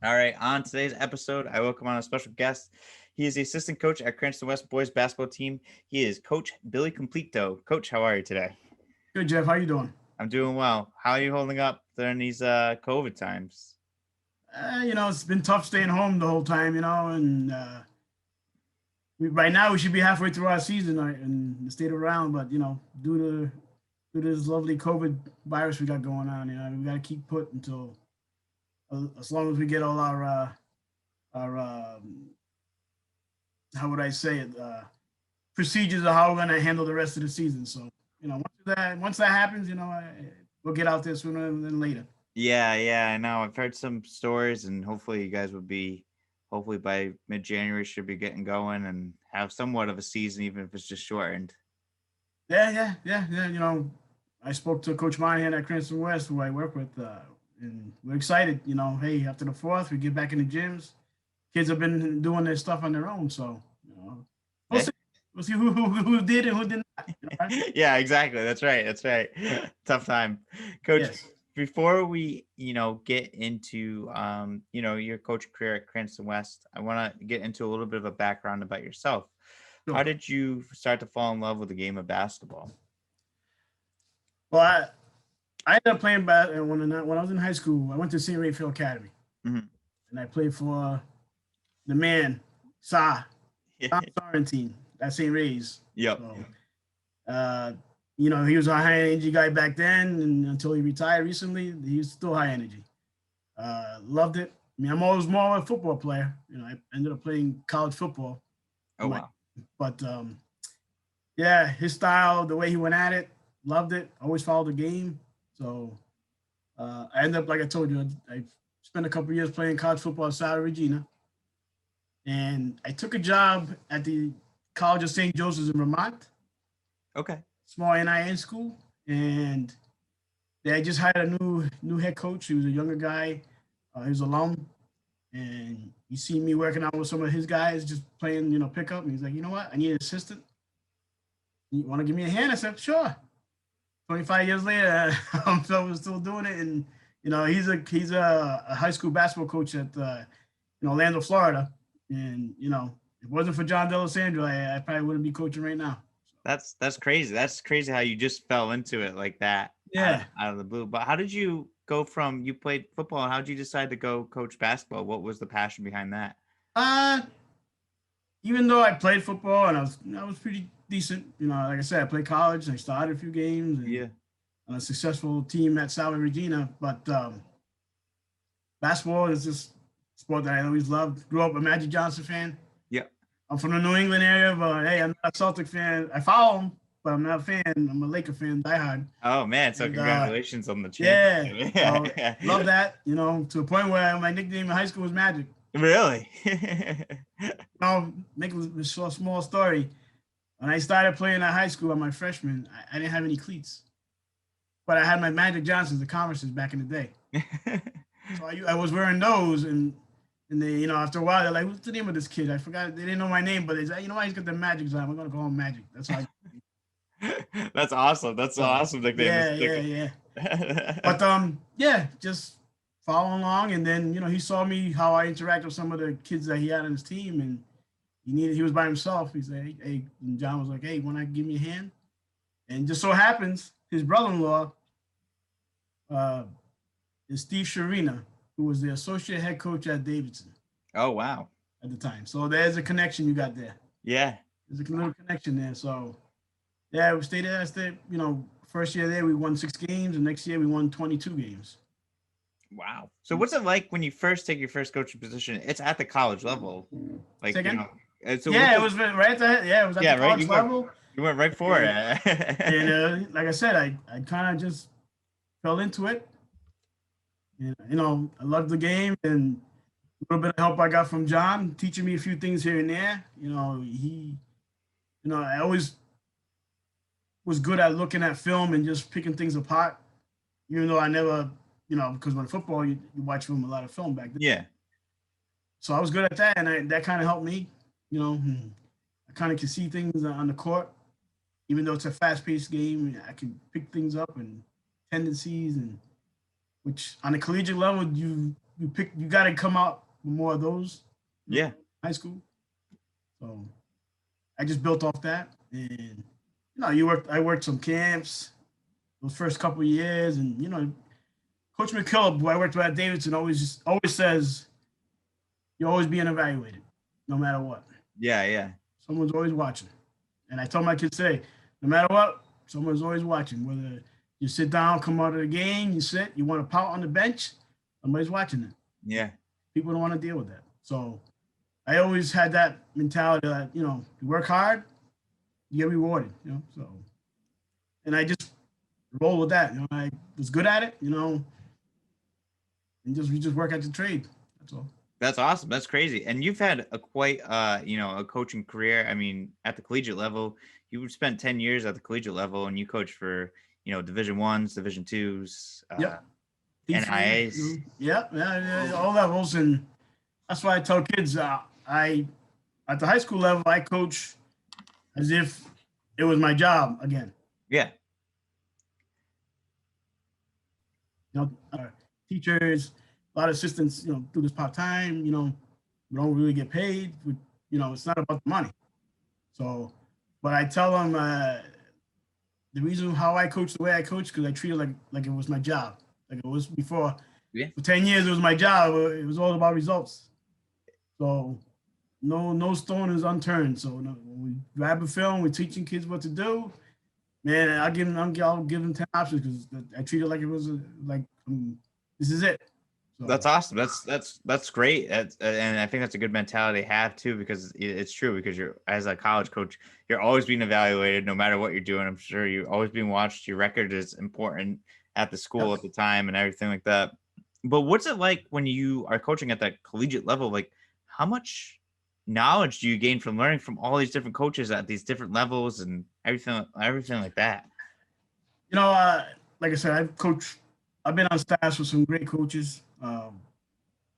All right, on today's episode, I welcome on a special guest. He is the assistant coach at Cranston West boys basketball team. He is Coach Billy Cumplido. Coach, how are you today? Good, Jeff. How you doing? I'm doing well. How are you holding up during these COVID times? It's been tough staying home the whole time, and right now we should be halfway through our season in the state of Rhode Island, but due to this lovely COVID virus we got going on, we got to keep put until as long as we get all our how would I say it procedures of how we're going to handle the rest of the season. So once that happens, we'll get out there sooner than later. Yeah, I know. I've heard some stories, and hopefully, you guys will be, hopefully by mid January, should be getting going and have somewhat of a season, even if it's just shortened. Yeah. I spoke to Coach Monahan at Cranston West, who I work with, and we're excited. Hey, after the fourth, we get back in the gyms. Kids have been doing their stuff on their own, so we'll Yeah. see. We'll see who did and who did not. Right? Yeah, exactly. That's right. That's right. Tough time, Coach. Yes. Before we, get into, your coaching career at Cranston West, I want to get into a little bit of a background about yourself. How Sure. did you start to fall in love with the game of basketball? Well, I ended up playing when I was in high school. I went to St. Raphael Academy, Mhm. and I played for the man Sa Yeah. Tom Sorrentine at St. Ray's. Yep. So, uh, he was a high energy guy back then, and until he retired recently, he was still high energy. Loved it. I mean, I'm always more of a football player. I ended up playing college football, Oh wow. but yeah, his style, the way he went at it, loved it. Always followed the game. So I ended up, like I told you, I spent a couple of years playing college football at South Regina, and I took a job at the College of St. Joseph's in Vermont, Okay. small NIN school, and they just hired a new head coach. He was a younger guy. He was alum, and he seen me working out with some of his guys, just playing, pickup. And he's like, you know what? I need an assistant. You want to give me a hand? I said, sure. 25 years later, I'm still doing it, and he's a high school basketball coach at in Orlando, Florida, and if it wasn't for John D'Alessandro, I probably wouldn't be coaching right now. That's crazy. That's crazy how you just fell into it like that Yeah. out of the blue. But how did you go from you played football and how did you decide to go coach basketball? What was the passion behind that? Uh, Even though I played football and I was pretty decent, like I said, I played college. I started a few games and Yeah. on a successful team at Salve Regina. But basketball is just a sport that I always loved. Grew up a Magic Johnson fan. Yeah. I'm from the New England area, but hey, I'm not a Celtic fan. I follow them, but I'm not a fan. I'm a Laker fan, diehard. Oh man, so And congratulations on the yeah, championship. so Yeah. love that. To the point where my nickname in high school was Magic. Really? Make a small story. When I started playing at high school, at my freshman, I didn't have any cleats, but I had my Magic Johnsons, the Converses back in the day. So I was wearing those, and they, after a while, they're like, "What's the name of this kid?" I forgot. They didn't know my name, but they said, "Why he's got the Magics on? We're gonna call him Magic." That's how. That's awesome. That's an So awesome nickname. yeah. But yeah, just following along, and then he saw me how I interact with some of the kids that he had on his team, and he was by himself. He said, "Hey," and John was like, "Hey, want to give me a hand?" And just so happens, his brother-in-law uh, is Steve Sharina, who was the associate head coach at Davidson Oh wow. at the time. So there's a connection you got there. Yeah. There's a little connection there. So yeah, we stayed there. First year there we won 6 games, and next year we won 22 games. Wow. So what's it like when you first take your first coaching position? It's at the college level. Like, Second, so yeah, it was right at the yeah, it was at yeah, the right? college level. You went right for And, it. and like I said, I kind of just fell into it. And, I loved the game and a little bit of help I got from John, teaching me a few things here and there. I always was good at looking at film and just picking things apart, even though I never, because when football, you watch film a lot of film back then. Yeah. So I was good at that, and that kind of helped me. I kind of can see things on the court, even though it's a fast-paced game. I can pick things up and tendencies, and which on a collegiate level, you got to come out with more of those, Yeah. high school. So I just built off that, and you worked. I worked some camps those first couple of years, and Coach McKillop, who I worked with at Davidson, always says you're always being evaluated, no matter what. Yeah. Yeah. Someone's always watching. And I told my kids today, no matter what, someone's always watching. Whether you sit down, come out of the game, you sit, you want to pout on the bench, somebody's watching it. Yeah. People don't want to deal with that. So I always had that mentality that, you work hard, you get rewarded, So, and I just roll with that. I was good at it, and we just work at the trade. That's all. That's awesome. That's crazy. And you've had a quite, a coaching career. I mean, at the collegiate level, you spent 10 years at the collegiate level, and you coach for, Division Ones, Division Twos, Yep. NIAs. Yeah, all levels, and that's why I tell kids, I at the high school level, I coach as if it was my job again. Yeah. Teachers, a lot of assistants, do this part time. We don't really get paid. It's not about the money. So, but I tell them the reason how I coach the way I coach because I treat it like it was my job, like it was before. Yeah. For 10 years, it was my job. It was all about results. So, no stone is unturned. So, when we grab a film, we're teaching kids what to do. Man, I'll give them 10 options because I treat it like it was this is it. So. That's awesome. That's great. And I think that's a good mentality to have too, because it's true. Because you're, as a college coach, you're always being evaluated, no matter what you're doing. I'm sure you're always being watched. Your record is important at the school at the time and everything like that. But what's it like when you are coaching at that collegiate level? Like, how much knowledge do you gain from learning from all these different coaches at these different levels and everything like that? Like I said, I've been on staff with some great coaches,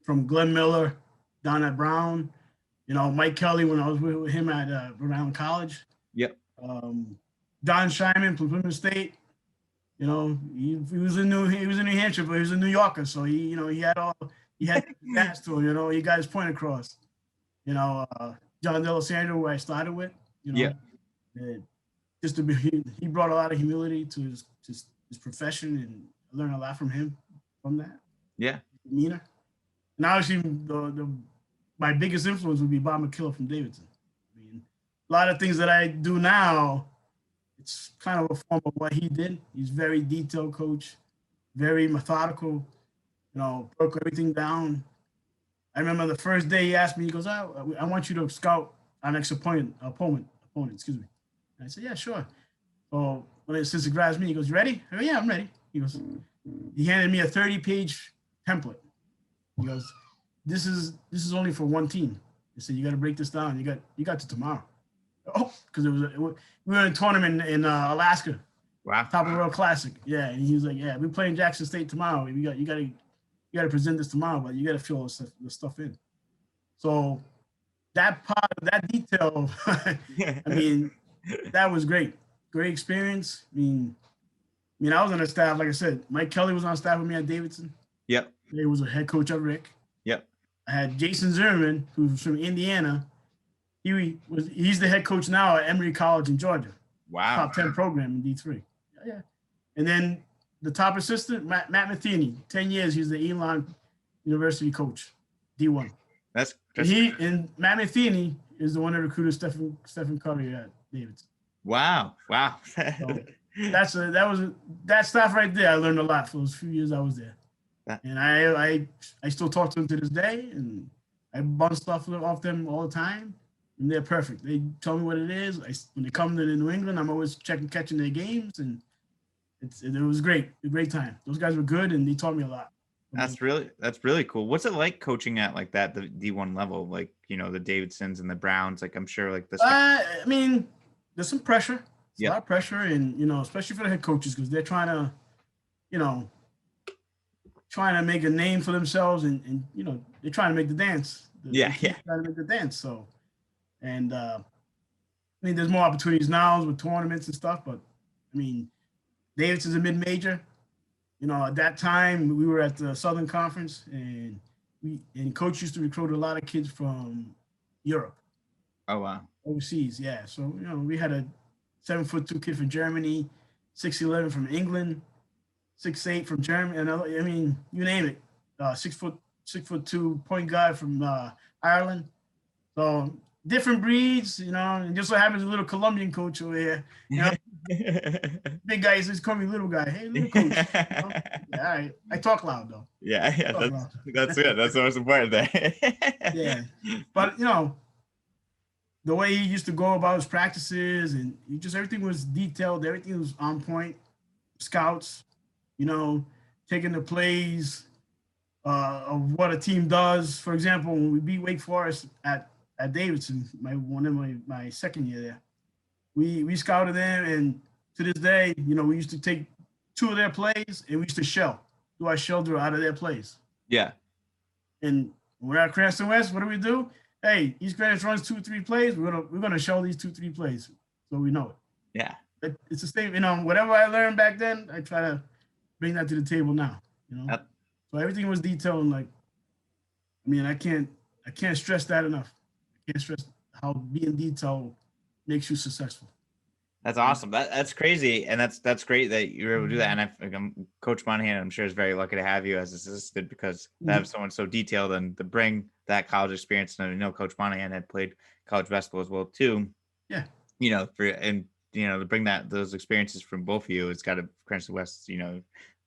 from Glenn Miller down at Brown, Mike Kelly when I was with him at Brown College. Yep. Don Scheinman from Plymouth State. He was in New Hampshire, but he was a New Yorker, so he had gas to him. He got his point across. John Delisandro, who I started with. Yeah. He brought a lot of humility to his profession, and I learned a lot from him from that. Yeah. Demeanor. And obviously, my biggest influence would be Bob McKillop from Davidson. I mean, a lot of things that I do now, it's kind of a form of what he did. He's very detailed coach, very methodical, broke everything down. I remember the first day he asked me, he goes, I want you to scout our next opponent, excuse me. And I said, yeah, sure. So since it grabs me, he goes, you ready? I go, yeah, I'm ready. He handed me a 30-page template. He goes, this is only for one team. He said, you got to break this down. You got to tomorrow. Oh, because we were in a tournament in Alaska. Wow. Top of the World Classic. Yeah, and he was like, yeah, we're playing Jackson State tomorrow. You got to present this tomorrow, but you got to fill the stuff in. So that part of that detail, I mean, that was great. Great experience. I mean, I was on the staff, like I said, Mike Kelly was on staff with me at Davidson. Yep. He was a head coach at Rick. Yep. I had Jason Zimmerman, who's from Indiana. He's the head coach now at Emory College in Georgia. Wow. Top 10 program in D3. Yeah. And then the top assistant, Matt Matheny, 10 years, he's the Elon University coach, D1. And Matt Matheny is the one that recruited Stephen Curry at Davidson. Wow. So that stuff right there. I learned a lot for those few years I was there. And I still talk to them to this day, and I bounce stuff off them all the time, and they're perfect. They tell me what it is. When they come to New England, I'm always catching their games, and it was great. A great time. Those guys were good, and they taught me a lot. That's really cool. What's it like coaching at like that, the D1 level, like, the Davidsons and the Browns? Like, I'm sure like this. I mean, there's some pressure. A lot of pressure, and especially for the head coaches, because they're trying to make a name for themselves, and they're trying to make the dance. Trying to make the dance. So, and I mean, there's more opportunities now with tournaments and stuff, but I mean, Davidson's a mid-major. At that time we were at the Southern Conference, and and coach used to recruit a lot of kids from Europe, Oh wow. overseas. Yeah, so we had a 7'2" kid from Germany, 6'11" from England, 6'8" from Germany, and I mean, you name it. 6'2" point guard from Ireland. So different breeds, and just so happens a little Colombian coach over here. Big guy is call me little guy. Hey, little coach. Yeah, all right. I talk loud though. Yeah, Talk loud. that's it. That's the most important thing. Yeah, but the way he used to go about his practices, and everything was detailed. Everything was on point. Scouts, you know, taking the plays of what a team does. For example, when we beat Wake Forest at Davidson, my second year there, we scouted them, and to this day, we used to take two of their plays and we used to do our shell drill out of their plays. Yeah. And we're at Cranston West. What do? Hey, East Greenwich runs 2-3 plays. We're gonna show these 2-3 plays, so we know it. Yeah. It's the same. Whatever I learned back then, I try to bring that to the table now. So everything was detailed. And I can't stress that enough. I can't stress how being detailed makes you successful. That's awesome. That's crazy, and that's great that you're able to do that. And Coach Monahan, I'm sure, is very lucky to have you as assistant because to have someone so detailed and to bring that college experience. And I know Coach Monahan had played college basketball as well too. Yeah. To bring those experiences from both of you, it's got to Cranston West.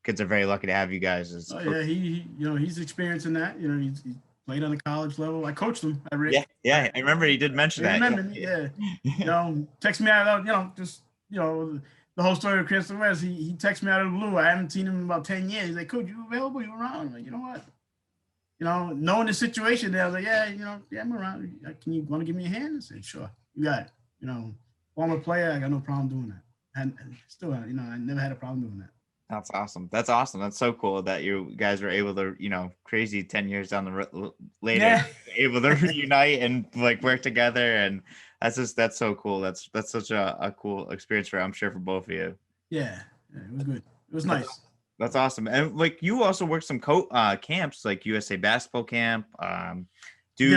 Kids are very lucky to have you guys. Yeah, he's experiencing that. He played on the college level. I coached him at Rick. Yeah. I remember he did mention that. Yeah. Text me out. The whole story of Cranston West. He texted me out of the blue. I haven't seen him in about 10 years. He's like, "Coach, you available? You around?" I'm like, you know what? Knowing the situation there, I was like, yeah, I'm around. Can you want to give me a hand? I said, sure. You got it. Former player, I got no problem doing that. And still, I never had a problem doing that. That's awesome. That's so cool that you guys were able to, crazy 10 years down the later, able to reunite and work together. And that's so cool. That's such a cool experience I'm sure for both of you. Yeah, it was good. It was nice. That's awesome. And you also worked some camps like USA basketball camp. I did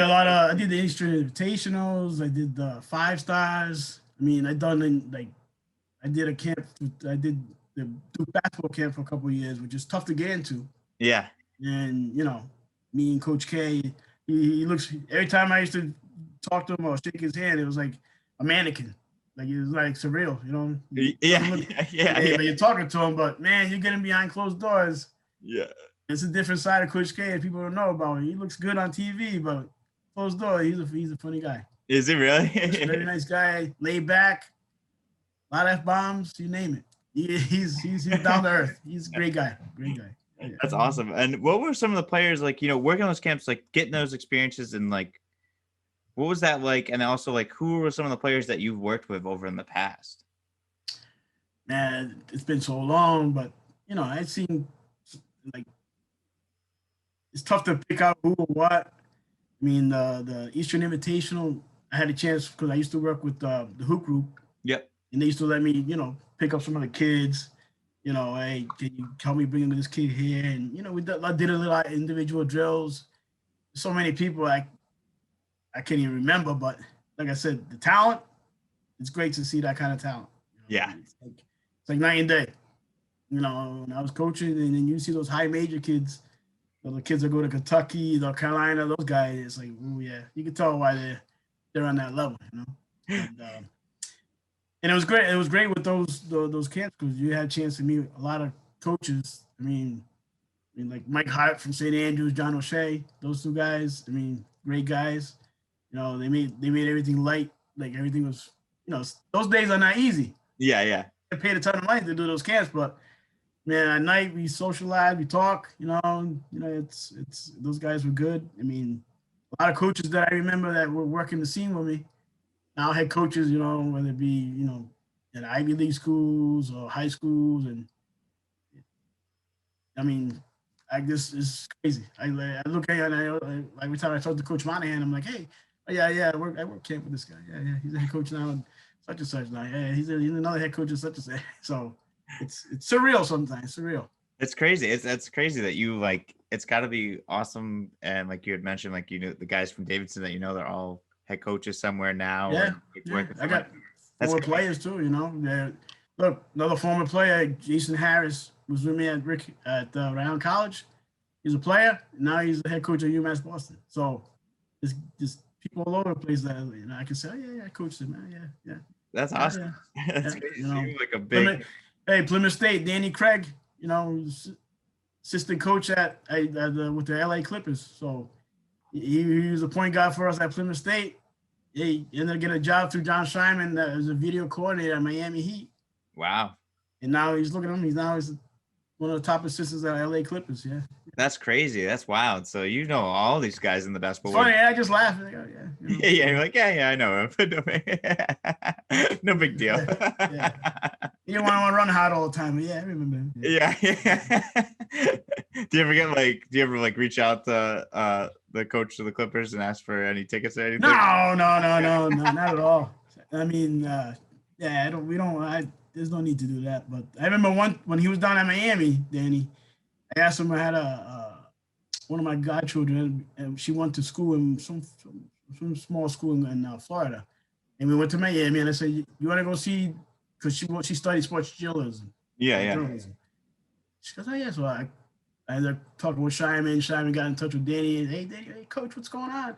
the Eastern Invitationals. I did the 5 stars. I did a camp. I did the Duke basketball camp for a couple of years, which is tough to get into. Yeah. And me and Coach K, he looks, every time I used to talk to him or shake his hand, it was like a mannequin. Like it was like surreal, Yeah. But you're talking to him, but man, you're getting behind closed doors. Yeah. It's a different side of Coach K that people don't know about. He looks good on TV, but closed door, he's a funny guy. Is he really? Very nice guy, laid back, a lot of F-bombs, you name it. He's down to earth. He's a great guy. Yeah. That's awesome. And what were some of the players working on those camps, getting those experiences, and what was that like? And also who were some of the players that you've worked with over in the past? Man, it's been so long, but I've seen it's tough to pick out who or what. I mean, the Eastern Invitational, I had a chance because I used to work with the hoop group. Yep. And they used to let me, pick up some of the kids. Hey, can you help me bring this kid here? And we did a lot of individual drills. So many people I can't even remember, but like I said, the talent. It's great to see that kind of talent. Yeah. It's like night and day. When I was coaching, and then you see those high major kids, the kids that go to Kentucky, North Carolina, those guys. It's like, oh yeah, you can tell why they're on that level. And it was great. It was great with those camps because you had a chance to meet a lot of coaches. I mean, like Mike Hart from St. Andrews, John O'Shea, those 2 guys. I mean, great guys. They made everything light. Like everything was, those days are not easy. Yeah. I paid a ton of money to do those camps, but man, at night we socialize, we talk. It's those guys were good. I mean, a lot of coaches that I remember that were working the scene with me. Now head coaches, whether it be, in Ivy League schools or high schools. And I mean, it's crazy. I look at it and every time I talk to Coach Monahan, I'm like, hey, yeah, I work camp with this guy. Yeah, he's a head coach now and such now. Yeah, he's another head coach and such. So it's surreal sometimes, surreal. It's crazy. That's crazy that you like. It's got to be awesome. And like you had mentioned, like you know the guys from Davidson that you know they're all head coaches somewhere now, or Yeah, it's yeah. working I somewhere. got That's former crazy. players too. You know, look, another former player, Jason Harris, was with me at Round College. He's a player. Now he's the head coach of UMass Boston. So there's people all over the place that I can say, oh, yeah, I coached him, man. Yeah, yeah, That's yeah, awesome. yeah, That's yeah. crazy. You So know, you're like a big. Plymouth, hey, Plymouth State, Danny Craig. Assistant coach with the LA Clippers. So he was a point guard for us at Plymouth State. He ended up getting a job through John Scheinman as a video coordinator at Miami Heat. Wow. And now look at him. He's one of the top assistants at LA Clippers. Yeah. That's crazy. That's wild. So you know all these guys in the It's basketball world. funny. I just laugh. Like, oh, yeah. Yeah, yeah. You're like, yeah, I know him. No big deal. Yeah. Yeah. You don't want to run hot all the time. But yeah, I remember. Yeah. Do you ever get like? Do you ever like reach out to the coach of the Clippers and ask for any tickets or anything? No, not at all. I mean, yeah, I don't. We don't. There's no need to do that. But I remember when he was down at Miami, Danny. I asked him. I had one of my godchildren, and she went to school in some small school in Florida, and we went to Miami. And I said, "You want to go see?" Because she studied sports journalism. Yeah, yeah. Journalism. She goes, "Oh yeah." So I ended up talking with Shyman. Shyman got in touch with Danny. And, hey, coach, what's going on?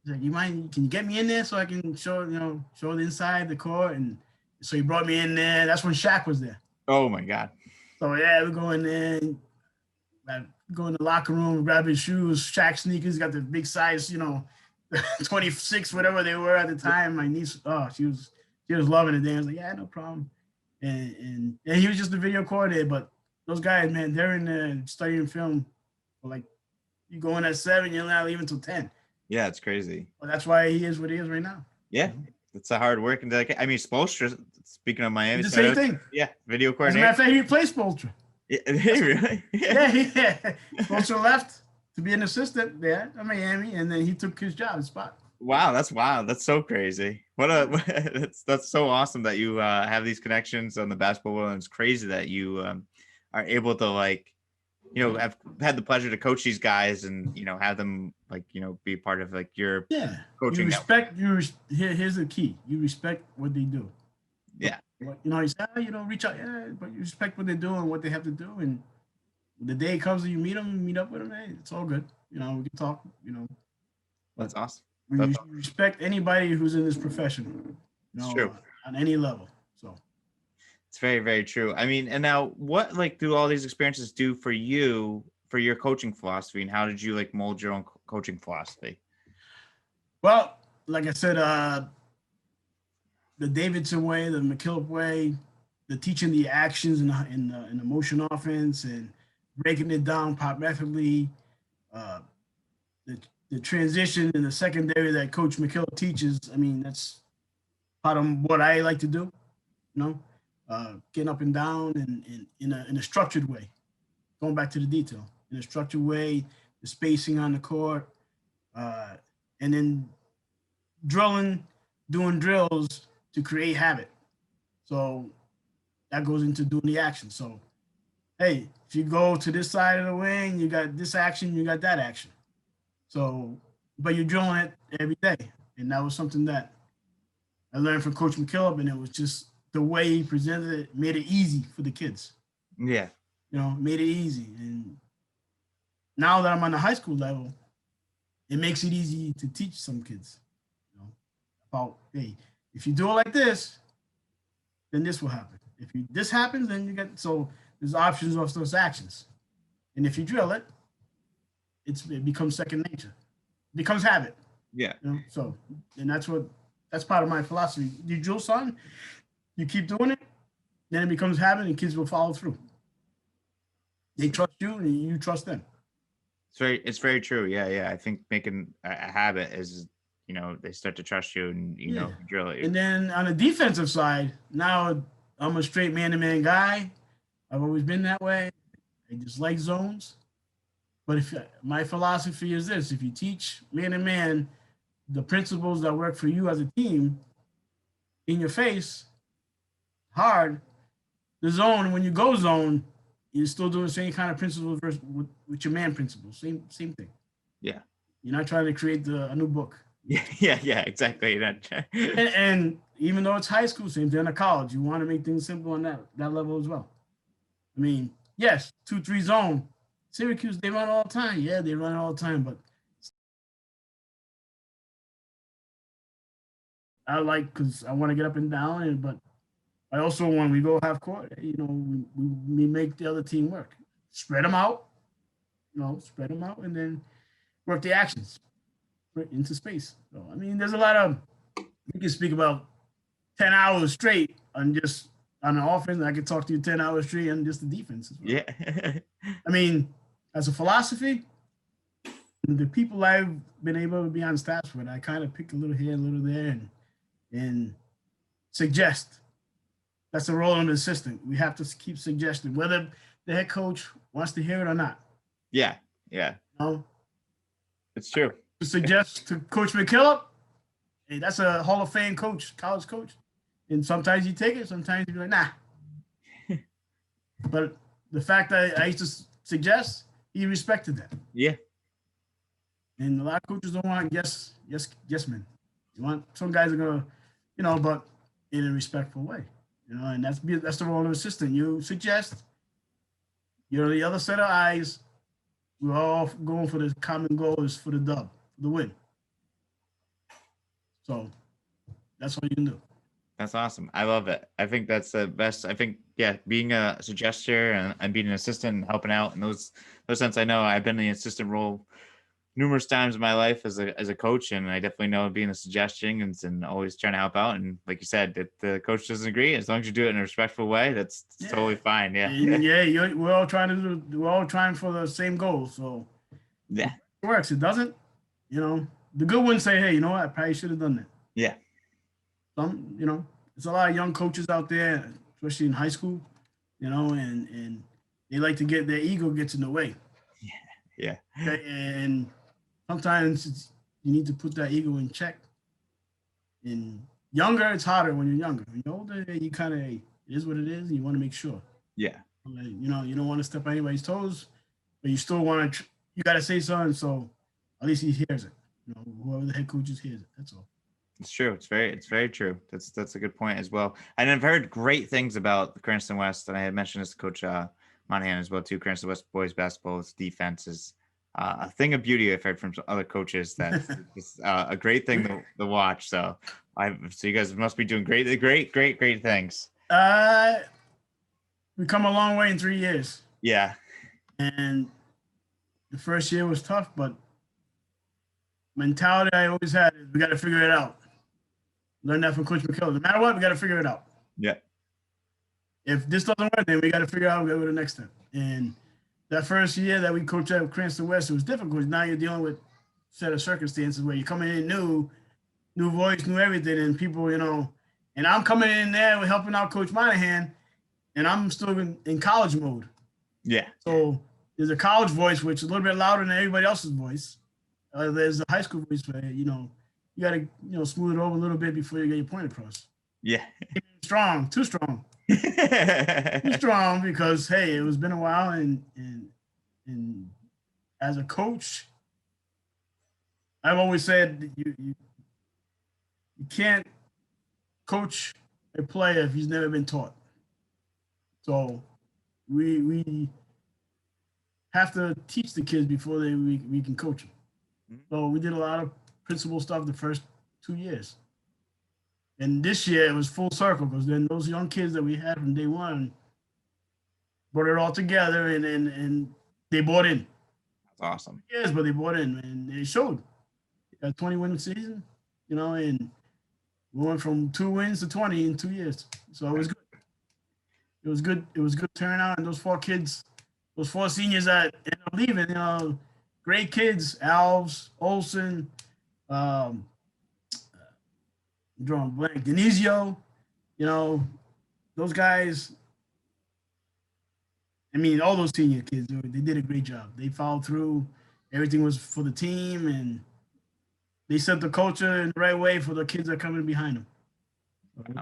He's like, can you get me in there so I can show the inside the court? And so he brought me in there. That's when Shaq was there. Oh my God. So yeah, we go in there. I go in the locker room, grab his shoes, Shaq sneakers, got the big size, 26, whatever they were at the time. My niece, she was loving it. Then I was like, yeah, no problem. And he was just the video coordinator, but those guys, man, they're in there studying film. Like, you go in at 7, you're not leaving till 10. Yeah, it's crazy. Well, that's why he is what he is right now. Yeah, it's a hard work. And like, I mean, Spoelstra, speaking of Miami, the same thing. Yeah, video As a coordinator. matter of fact, he replaced Spoelstra. Yeah, really? Yeah. Spoelstra left to be an assistant there at Miami, and then he took his spot. Wow, that's wild. That's so crazy. That's so awesome that you have these connections on the basketball world. And it's crazy that you are able to like, have had the pleasure to coach these guys and have them like be part of like your coaching. You respect. Here's the key: you respect what they do. Yeah. You say, reach out, but you respect what they do and what they have to do. And when the day comes and you meet them, meet up with them, hey, it's all good. We can talk. That's awesome. You respect anybody who's in this profession. It's true. On any level. So it's very, very true. I mean, and now what like do all these experiences do for you for your coaching philosophy, and how did you like mold your own coaching philosophy? Well, like I said, the Davidson way, the McKillop way, the teaching the actions in the motion offense and breaking it down pop-methodically, the transition in the secondary that Coach McKillop teaches. I mean, that's part of what I like to do. Getting up and down and in a structured way. Going back to the detail, in a structured way, the spacing on the court, and then doing drills to create habit. So that goes into doing the action. So, hey, if you go to this side of the wing, you got this action, you got that action. So, but you're drilling it every day. And that was something that I learned from Coach McKillop, and it was just the way he presented it made it easy for the kids. Yeah. Made it easy. And now that I'm on the high school level, it makes it easy to teach some kids, about, hey, if you do it like this, then this will happen. If this happens, then so there's options of those actions. And if you drill it, it becomes second nature. It becomes habit. Yeah. So, and that's part of my philosophy. You drill something, you keep doing it, then it becomes habit and kids will follow through. They trust you and you trust them. It's very true. Yeah. I think making a habit is, they start to trust you and, drill it. And then on the defensive side, now I'm a straight man-to-man guy. I've always been that way. I just like zones. But my philosophy is this: if you teach man-to-man the principles that work for you as a team in your face, hard, the zone, when you go zone, you're still doing the same kind of principles versus with your man principles. Same thing. Yeah. You're not trying to create a new book. Yeah, exactly. And even though it's high school, same thing in college. You want to make things simple on that level as well. I mean, yes, 2-3 zone. Syracuse, they run all the time. Yeah, they run all the time, but I like because I want to get up and down, but I also when we go half court, we make the other team work, spread them out, spread them out, and then work the actions into space. So I mean, there's a lot of we can speak about 10 hours straight on just on the offense. I could talk to you 10 hours straight on just the defense as well. Yeah. I mean, as a philosophy, the people I've been able to be on staffs with, I kind of pick a little here, a little there, and suggest. That's the role of an assistant. We have to keep suggesting whether the head coach wants to hear it or not. Yeah. It's true. To suggest to Coach McKillop, hey, that's a Hall of Fame coach, college coach. And sometimes you take it, sometimes you be like, nah. But the fact that I used to suggest, he respected that. Yeah. And a lot of coaches don't want yes men. You want some guys are gonna, but in a respectful way. And that's the role of an assistant. You suggest, you're the other set of eyes. We're all going for the common goal is for the dub, the win. So that's all you can do. That's awesome. I love it. I think that's the best. I think, being a suggester and being an assistant and helping out in those sense. I know I've been in the assistant role numerous times in my life as a coach, and I definitely know being a suggestion and always trying to help out. And like you said, if the coach doesn't agree, as long as you do it in a respectful way, that's totally fine. Yeah. Yeah. We're all trying for the same goal. So yeah, it works. It doesn't, the good ones say, hey, you know what? I probably should have done that. Yeah. Some, there's a lot of young coaches out there, especially in high school, and they like to their ego gets in the way. Yeah. Okay? And sometimes you need to put that ego in check. And younger, it's harder when you're younger. When you're older, you kind of, it is what it is. And you want to make sure. Yeah. You don't want to step on anybody's toes, but you still want to, you got to say something. So at least he hears it. Whoever the head coach is hears it. That's all. It's true. It's very true. That's a good point as well. And I've heard great things about the Cranston West, and I had mentioned this to Coach Monahan as well too. Cranston West boys basketball's defense is a thing of beauty. I've heard from some other coaches that it's a great thing to watch. So you guys must be doing great things. We come a long way in 3 years. Yeah. And the first year was tough, but mentality I always had is we got to figure it out. Learn that from Coach McKillop. No matter what, we got to figure it out. Yeah. If this doesn't work, then we got to figure out go to the next step. And that first year that we coached at Cranston West, it was difficult. Now you're dealing with a set of circumstances where you're coming in new voice, new everything, and people, and I'm coming in there, we're helping out Coach Monahan, and I'm still in college mode. Yeah. So there's a college voice, which is a little bit louder than everybody else's voice. There's a high school voice where, you got to, smooth it over a little bit before you get your point across. Yeah. Too strong. Too strong because, hey, it was been a while. And as a coach, I've always said you can't coach a player if he's never been taught. So we have to teach the kids before we can coach them. So we did a lot of principal stuff the first 2 years. And this year it was full circle because then those young kids that we had from day one brought it all together and they bought in. That's awesome. Yes, but they bought in and they showed. A 20-win season, and we went from 2 wins to 20 in 2 years. So it was good. It was good turnout, and those 4 kids, those 4 seniors that ended up leaving, great kids, Alves, Olsen, drawing blank, Denisio, those guys. I mean, all those senior kids, they did a great job. They followed through. Everything was for the team, and they set the culture in the right way for the kids that are coming behind them.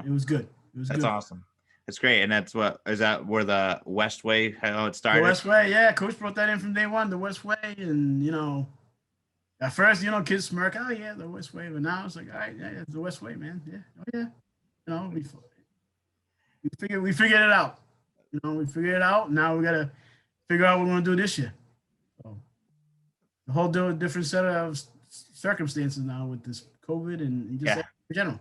It was good. That's awesome. That's great. And that's what is that where the West Way how it The started? West Way, yeah, coach brought that in from day one, the West Way. And, at first, kids smirk, oh, yeah, the West Way. But now it's like, all right, yeah, it's the West Way, man. Yeah, oh, yeah. We figured it out. We figured it out. Now we got to figure out what we're going to do this year. So, a whole different set of circumstances now with this COVID and just Yeah. in general,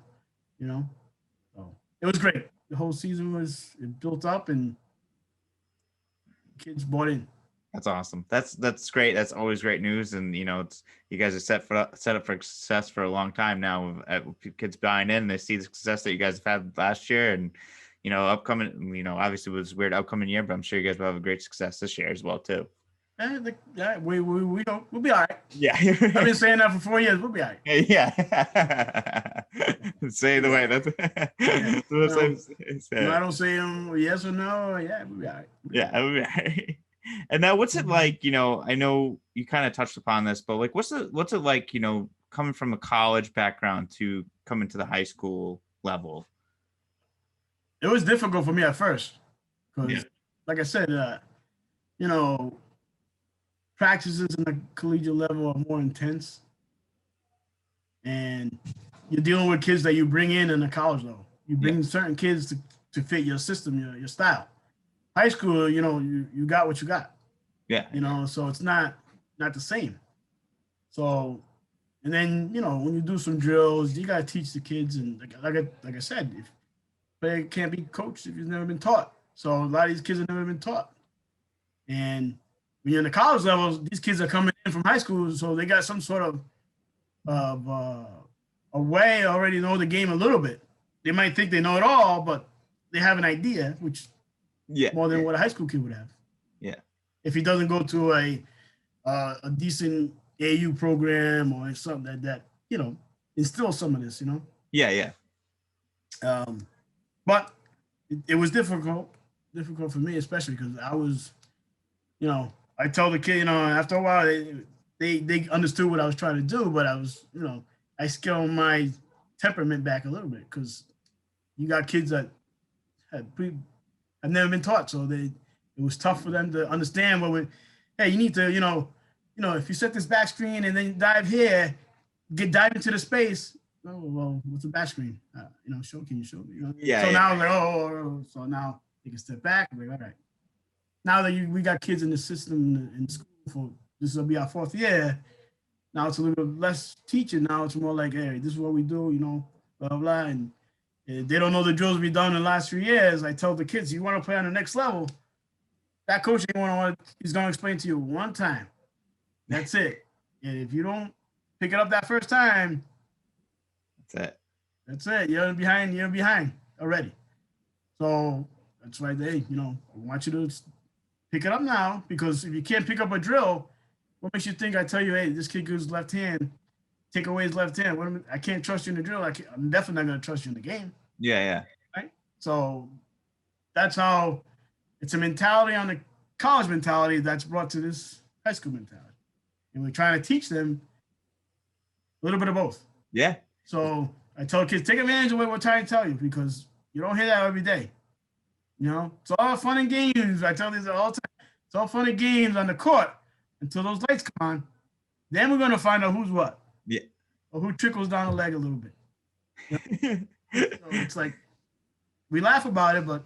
So it was great. The whole season it built up and kids bought in. That's awesome. That's great. That's always great news. And it's you guys are set up for success for a long time now. With kids buying in, they see the success that you guys have had last year, and upcoming. Obviously it was a weird upcoming year, but I'm sure you guys will have a great success this year as well too. Yeah, we hope we'll be all right. Yeah, I've been saying that for 4 years. We'll be all right. Yeah. Say the way that's. I don't say yes or no. Yeah, we'll be all right. Yeah, we'll be all right. And now, what's it like? I know you kind of touched upon this, but like, what's it like? Coming from a college background to coming to the high school level. It was difficult for me at first because, Yeah. like I said, practices in the collegiate level are more intense, and you're dealing with kids that you bring in the college level. You bring certain kids to fit your system, your style. High school, you got what you got. Yeah. So it's not the same. So, and then when you do some drills, you gotta teach the kids, and like I said, if player can't be coached if you've never been taught. So a lot of these kids have never been taught, and when you're in the college levels, these kids are coming in from high school, so they got some sort of a way already know the game a little bit. They might think they know it all, but they have an idea, which more than what a high school kid would have. Yeah. If he doesn't go to a decent AU program or something that instills some of this, Yeah. But it was difficult for me, especially because I was, I tell the kid, after a while they understood what I was trying to do, but I was, I scaled my temperament back a little bit because you got kids that have never been taught, so it was tough for them to understand hey, you need to, if you set this back screen and then dive here, dive into the space. Oh, well, what's a back screen? Can you show me? Yeah. So now I'm like, so now they can step back. I'm like, all right. Now that we got kids in the system in school this will be our 4th year. Now it's a little bit less teaching. Now it's more like, hey, this is what we do, blah, blah, blah. And they don't know the drills we've done in the last 3 years. I tell the kids, you want to play on the next level, that coach he's going to explain to you one time. That's it. And if you don't pick it up that first time, that's it. You're behind already. So that's why I want you to pick it up now, because if you can't pick up a drill, what makes you think I tell you, hey, this kid goes left hand, take away his left hand? I can't trust you in the drill. I'm definitely not going to trust you in the game. Yeah. Right? So that's how it's a mentality on the college mentality that's brought to this high school mentality. And we're trying to teach them a little bit of both. Yeah. So I tell kids, take advantage of what we're trying to tell you, because you don't hear that every day. It's all fun and games. I tell these all the time. It's all fun and games on the court until those lights come on. Then we're going to find out who's what. Yeah. Or who trickles down the leg a little bit. So it's like we laugh about it, but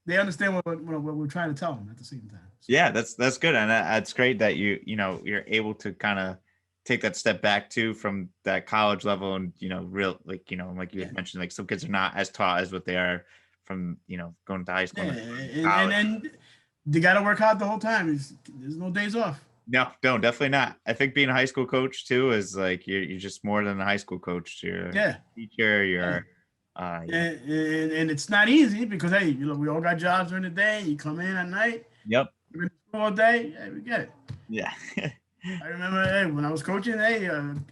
they understand what we're trying to tell them at the same time. So. Yeah, that's good, and that's great that you're able to kind of take that step back too from that college level, and like you had mentioned, like some kids are not as taught as what they are from going to high school. Yeah, and they got to work hard the whole time. There's no days off. No, definitely not. I think being a high school coach too is like you're just more than a high school coach. You're a teacher. You're and it's not easy because hey, we all got jobs during the day. You come in at night. Yep. You're in school all day. Yeah, we get it. Yeah. I remember, when I was coaching, on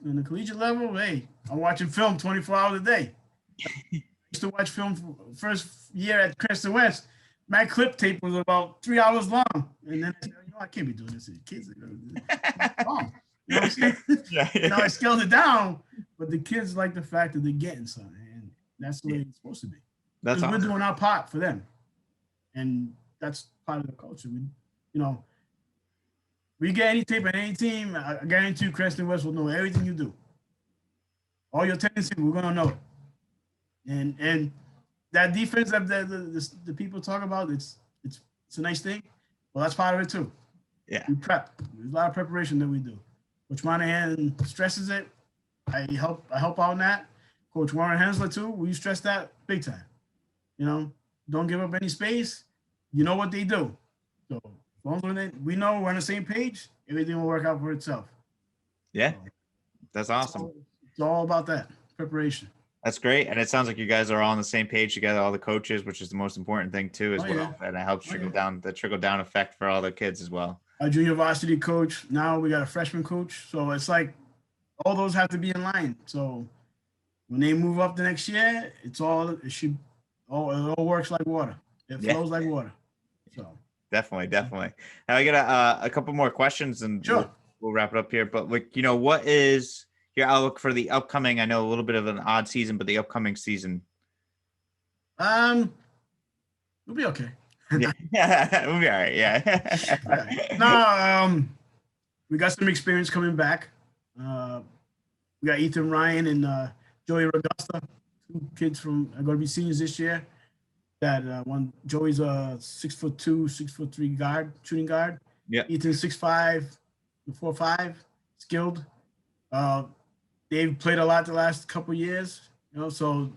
the collegiate level, I'm watching film 24 hours a day. I used to watch film first year at Cranston West. My clip tape was about 3 hours long, and then I can't be doing this to the kids. It's wrong. You know what I'm saying? Yeah. I scaled it down, but the kids like the fact that they're getting something, and that's the way it's supposed to be. That's because we're awesome. doing our part for them, and that's part of the culture. You know, we get any tape on any team, I guarantee you, Cranston West will know everything you do, all your tendencies. We're gonna know it, and that defense that the people talk about, it's a nice thing. Well, that's part of it too. Yeah. We prep. There's a lot of preparation that we do. Coach Monahan stresses it. I help out on that. Coach Warren Hensler too. We stress that big time. You know, don't give up any space. You know what they do. So as long as we know we're on the same page, everything will work out for itself. Yeah. So That's it's awesome. all about that preparation. That's great. And it sounds like you guys are all on the same page together, all the coaches, which is the most important thing too, as Oh well. yeah. And it helps Oh, trickle yeah. down the trickle down effect for all the kids as well. Our junior varsity coach. Now we got a freshman coach. So it's like all those have to be in line. So when they move up the next year, it all works like water. It Yeah. flows like water. So Definitely. Now I got a couple more questions and sure. we'll wrap it up here. But like, what is your outlook for the upcoming? I know a little bit of an odd season, but the upcoming season. We'll be okay. Yeah, we'll be all right. Yeah. Yeah. No, we got some experience coming back. We got Ethan Ryan and Joey Ragusta, two kids are going to be seniors this year. That one, Joey's a 6'2", 6'3" guard, shooting guard. Yeah. Ethan's 6'5", 4'5", skilled. They've played a lot the last couple years, so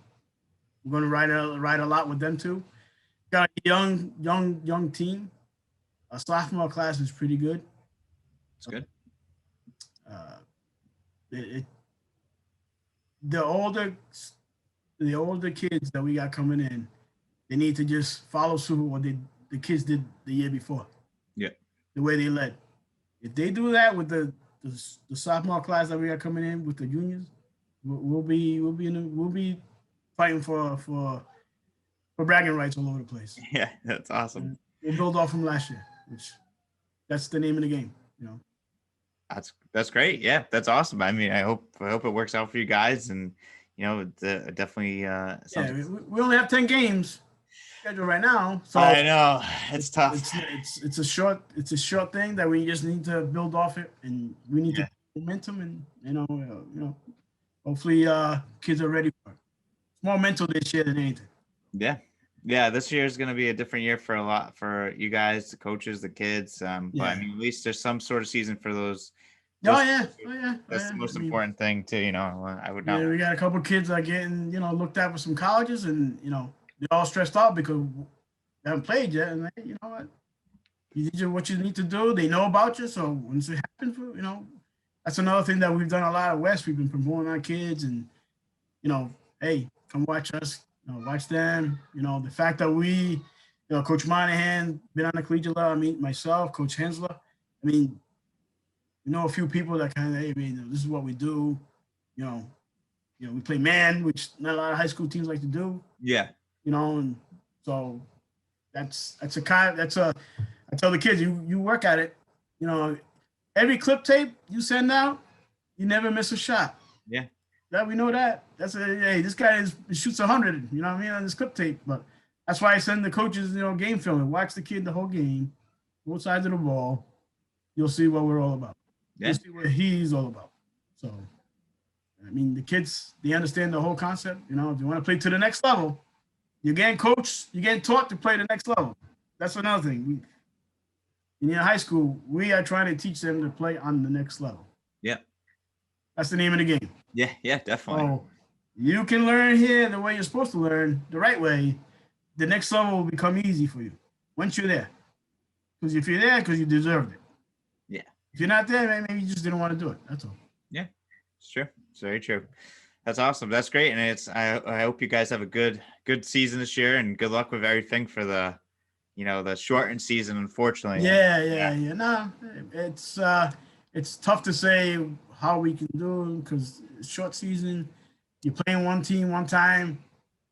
we're going to ride a lot with them too. Got a young team. Our sophomore class is pretty good. It's good. The older kids that we got coming in, they need to just follow suit what the kids did the year before. Yeah. The way they led. If they do that with the sophomore class that we got coming in with the juniors, we'll be fighting for bragging rights all over the place. Yeah, that's awesome. And we'll build off from last year, which that's the name of the game. That's great. Yeah, that's awesome. I mean, I hope it works out for you guys, and definitely. We only have 10 games scheduled right now, so I know it's tough. It's a short thing that we just need to build off it, and we need to momentum, and hopefully kids are ready for it. It's more mental this year than anything. Yeah. This year is going to be a different year for you guys, the coaches, the kids. But I mean, at least there's some sort of season for those. That's the most important thing too. I would not. Yeah, we got a couple kids that are getting looked at for some colleges, and they're all stressed out because they haven't played yet. And you know what? You did what you need to do. They know about you, so once it happens, that's another thing that we've done a lot at West. We've been promoting our kids, and hey, come watch us. Watch them. The fact that we, Coach Monahan, been on the collegiate level. I mean, myself, Coach Hensler. I mean, a few people that kind of, hey, man, this is what we do. We play man, which not a lot of high school teams like to do. Yeah. And so I tell the kids, you work at it. Every clip tape you send out, you never miss a shot. Yeah. That we know that. Hey, this guy shoots 100. You know what I mean, on this clip tape. But that's why I send the coaches, game film and watch the kid the whole game, both sides of the ball. You'll see what we're all about. Yeah. You'll see what he's all about. So, I mean, the kids, they understand the whole concept. If you want to play to the next level, you're getting coached, you're getting taught to play the next level. That's another thing. In high school, we are trying to teach them to play on the next level. Yeah. That's the name of the game. Yeah, definitely. So you can learn here the way you're supposed to learn, the right way. The next level will become easy for you once you're there. Because if you're there, because you deserved it. Yeah. If you're not there, maybe you just didn't want to do it. That's all. Yeah, it's true. It's very true. That's awesome. That's great. And I hope you guys have a good season this year, and good luck with everything for the shortened season, unfortunately. Yeah. No, it's tough to say how we can do because short season, you're playing one team one time.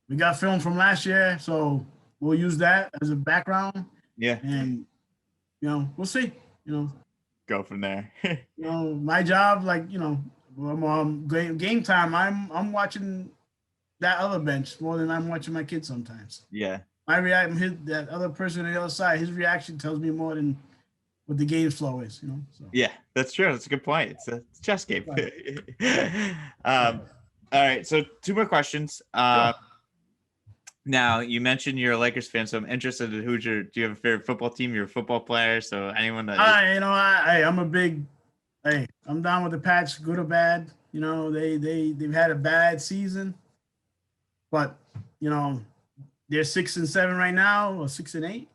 We got film from last year, so we'll use that as a background. Yeah. And we'll see. Go from there. My job, game time, I'm watching that other bench more than I'm watching my kids sometimes. Yeah. My reaction, that other person on the other side, his reaction tells me more than what the game flow is, you know. So Yeah, that's true. That's a good point. It's a chess game. right. All right. So 2 more questions. Sure. Now you mentioned you're a Lakers fan, so I'm interested in do you have a favorite football team? You're a football player, so anyone that is. I'm a big. Hey, I'm down with the Pats, good or bad. You know, they've had a bad season, but you know they're 6-7 right now, or 6-8.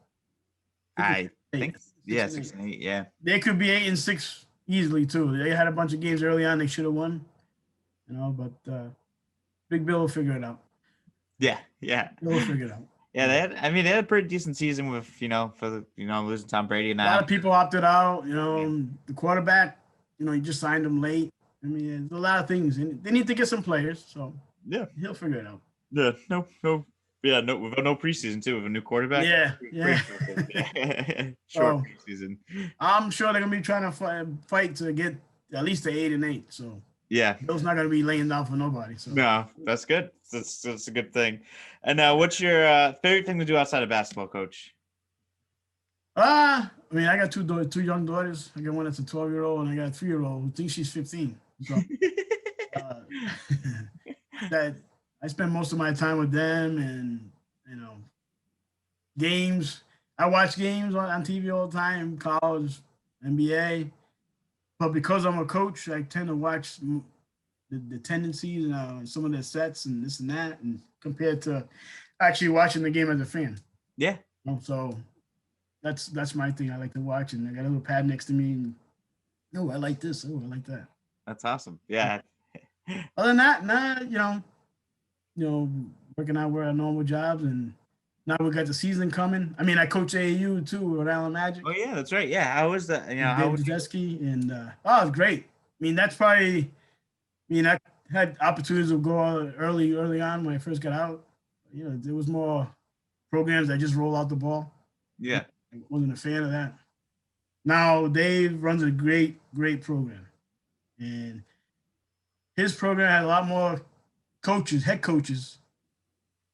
I think, Six yeah, and six eight. and eight. Yeah. They could be 8-6 easily too. They had a bunch of games early on they should have won, you know. But Big Bill will figure it out. Yeah. Yeah. Bill will figure it out. Yeah, they had a pretty decent season with, losing Tom Brady and A that. lot of people opted out. You know, the quarterback. You know, you just signed him late. I mean, there's a lot of things, and they need to get some players. So Yeah. he'll figure it out. Yeah. No. Yeah. No. With no preseason too, with a new quarterback. Yeah. Short preseason. I'm sure they're gonna be trying to fight to get at least the 8-8. So yeah, Bill's not gonna be laying down for nobody. So no, that's good. That's a good thing. And what's your favorite thing to do outside of basketball, Coach? I mean, I got two young daughters. I got one that's a 12-year-old, and I got a 3-year-old who thinks she's 15. So that I spend most of my time with them, and games. I watch games on TV all the time, college, NBA. But because I'm a coach, I tend to watch the tendencies and some of the sets and this and that, and compared to actually watching the game as a fan. Yeah. So that's my thing. I like to watch, and I got a little pad next to me. And, I like this. Oh, I like that. That's awesome. Yeah. Other than that, working out where our normal jobs, and now we got the season coming. I mean, I coach AAU too, Rhode Island Magic. Oh yeah, that's right. Yeah, how was that? Dave Dudesky, and it was great. I mean, that's probably. I mean, I had opportunities to go early on when I first got out. There was more programs that just roll out the ball. Yeah. I wasn't a fan of that. Now Dave runs a great program, and his program had a lot more head coaches,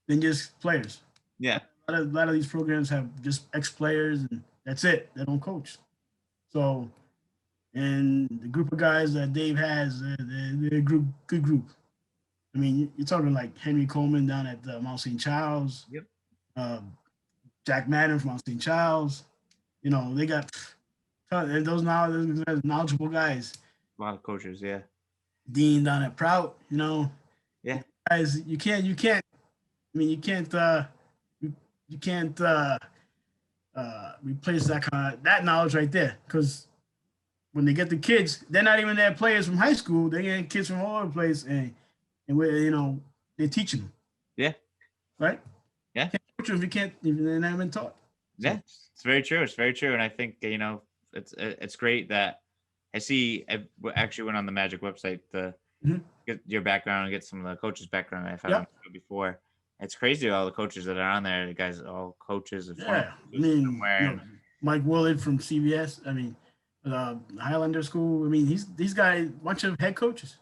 than just players. Yeah. A lot of these programs have just ex-players, and that's it. They don't coach. So, and the group of guys that Dave has, they're a good group. I mean, you're talking like Henry Coleman down at Mount St. Charles. Yep. Jack Madden from Mount St. Charles. They got and those knowledgeable guys. A lot of coaches, yeah. Dean down at Prout, Yeah. Guys, you can't. I mean, you can't replace that knowledge right there, because when they get the kids, they're not even their players from high school. They're getting kids from all over the place, and they're teaching them. Yeah. Right. Yeah. You can't coach them if you can't. If they're not even taught. So. Yeah, it's very true. It's very true, and I think it's great that I actually went on the Magic website to get your background and get some of the coaches' background I found before. It's crazy all the coaches that are on there. The guys are all coaches. I mean, Mike Willard from CBS. I mean, Highlander School. I mean, these guys, bunch of head coaches.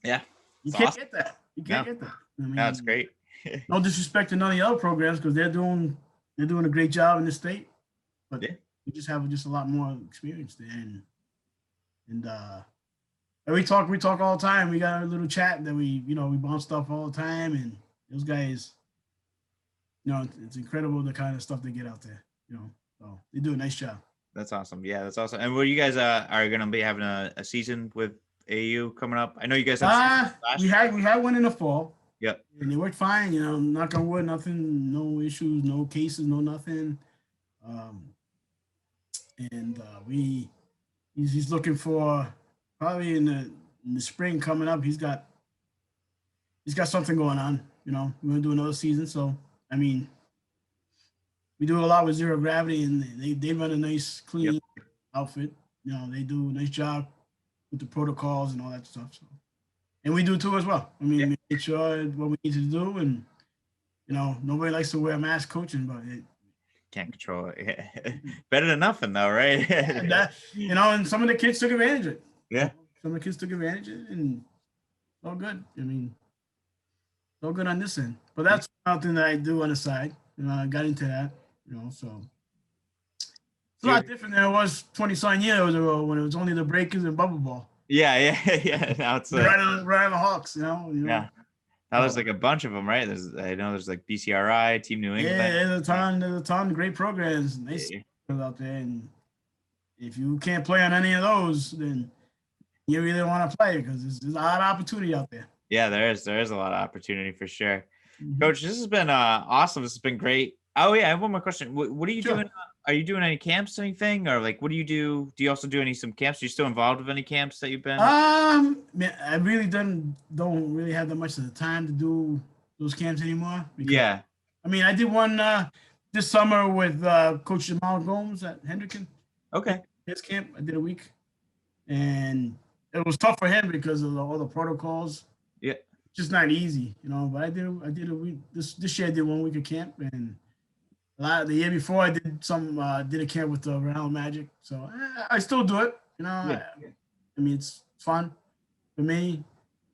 Yeah, you can't get that. You can't get that. I mean, that's great. No disrespect to none of the other programs, because they're doing a great job in the state, but we just have a lot more experience there, and we talk all the time. We got a little chat that we bounce stuff all the time, and those guys, it's incredible the kind of stuff they get out there. So they do a nice job. That's awesome. Yeah, that's awesome. And you guys are going to be having a season with AU coming up? I know you guys have. We had one in the fall. Yep. And they worked fine. Knock on wood, nothing, no issues, no cases, no nothing. He's looking for probably in the spring coming up. He's got something going on. We're gonna do another season. So I mean, we do a lot with zero gravity, and they run a nice, clean outfit. They do a nice job with the protocols and all that stuff. So, and we do too as well. I mean, we make sure what we need to do, and nobody likes to wear a mask coaching, but it can't control it. Better than nothing, though, right? And some of the kids took advantage of it. Yeah. Some of the kids took advantage of it, and all good. I mean, all good on this end. But that's something that I do on the side. I got into that, so it's a lot different than it was 20-something years ago when it was only the Breakers and Bubble Ball. Yeah. Now it's right on the Hawks, Yeah. Now there's like a bunch of them, right? I know there's like BCRI, Team New England. Yeah, there's a ton of great programs. They out there, and if you can't play on any of those, then you really want to play because there's a lot of opportunity out there. Yeah, there is a lot of opportunity for sure. Coach, this has been awesome. This has been great. Oh yeah, I have one more question. What are you doing? Are you doing any camps, anything, or like what do you do? Do you also do some camps? Are you still involved with any camps that you've been? Man, I really don't really have that much of the time to do those camps anymore. Yeah. I mean, I did one this summer with Coach Jamal Gomes at Hendricken. Okay. His camp, I did a week, and it was tough for him because of all the protocols. Yeah. Just not easy, But I did a week. This year I did 1 week of camp, and the year before I did a camp with the Rhode Island Magic. So I still do it, Yeah. I mean, it's fun for me.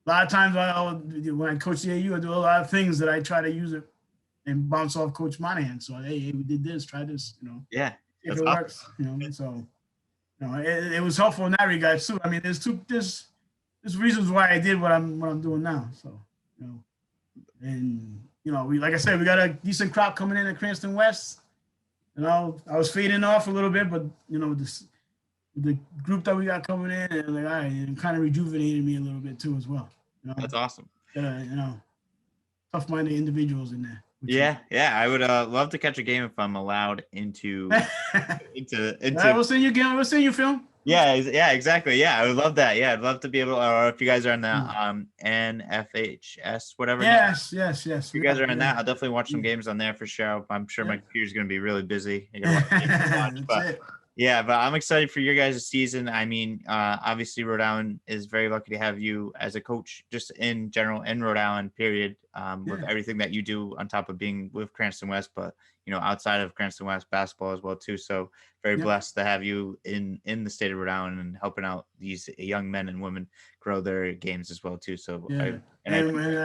A lot of times when I coach the AU, I do a lot of things that I try to use it and bounce off Coach Monahan. So hey, we did this, try this, Yeah. If it works, So it was helpful in that regard too. I mean, there's reasons why I did what I'm doing now. So and like I said, we got a decent crop coming in at Cranston West. I was fading off a little bit, but the group that we got coming in, and like, all right, it kind of rejuvenated me a little bit too as well. That's awesome. Tough-minded individuals in there. Yeah. I would love to catch a game if I'm allowed into. We'll send you game. We'll send you film. Yeah, exactly. Yeah, I would love that. Yeah, I'd love to be able, or if you guys are on the NFHS, whatever. Yes. If you guys are on that, I'll definitely watch some games on there for sure. I'm sure my computer's going to be really busy. I got a lot of games to watch, but yeah, but I'm excited for your guys' season. I mean, obviously Rhode Island is very lucky to have you as a coach, just in general in Rhode Island, period, with everything that you do on top of being with Cranston West, but outside of Cranston West basketball as well too. So very blessed to have you in the state of Rhode Island and helping out these young men and women grow their games as well too. So I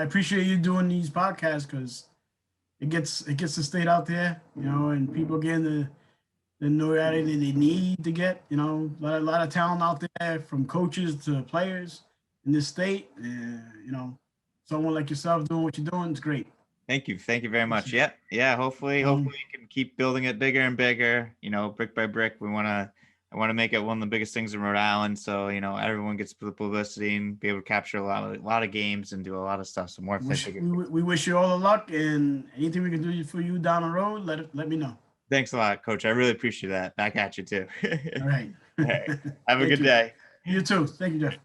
appreciate you doing these podcasts because it gets the state out there, and people getting the notoriety they need to get. A lot of talent out there from coaches to players in this state. Someone like yourself doing what you're doing is great. Thank you very much. Yeah. Hopefully you can keep building it bigger and bigger. Brick by brick. I want to make it one of the biggest things in Rhode Island. So everyone gets the publicity and be able to capture a lot of games and do a lot of stuff. So more. We wish you all the luck, and anything we can do for you down the road, let me know. Thanks a lot, Coach. I really appreciate that. Back at you too. All right. Have a good day. You too. Thank you, Jeff.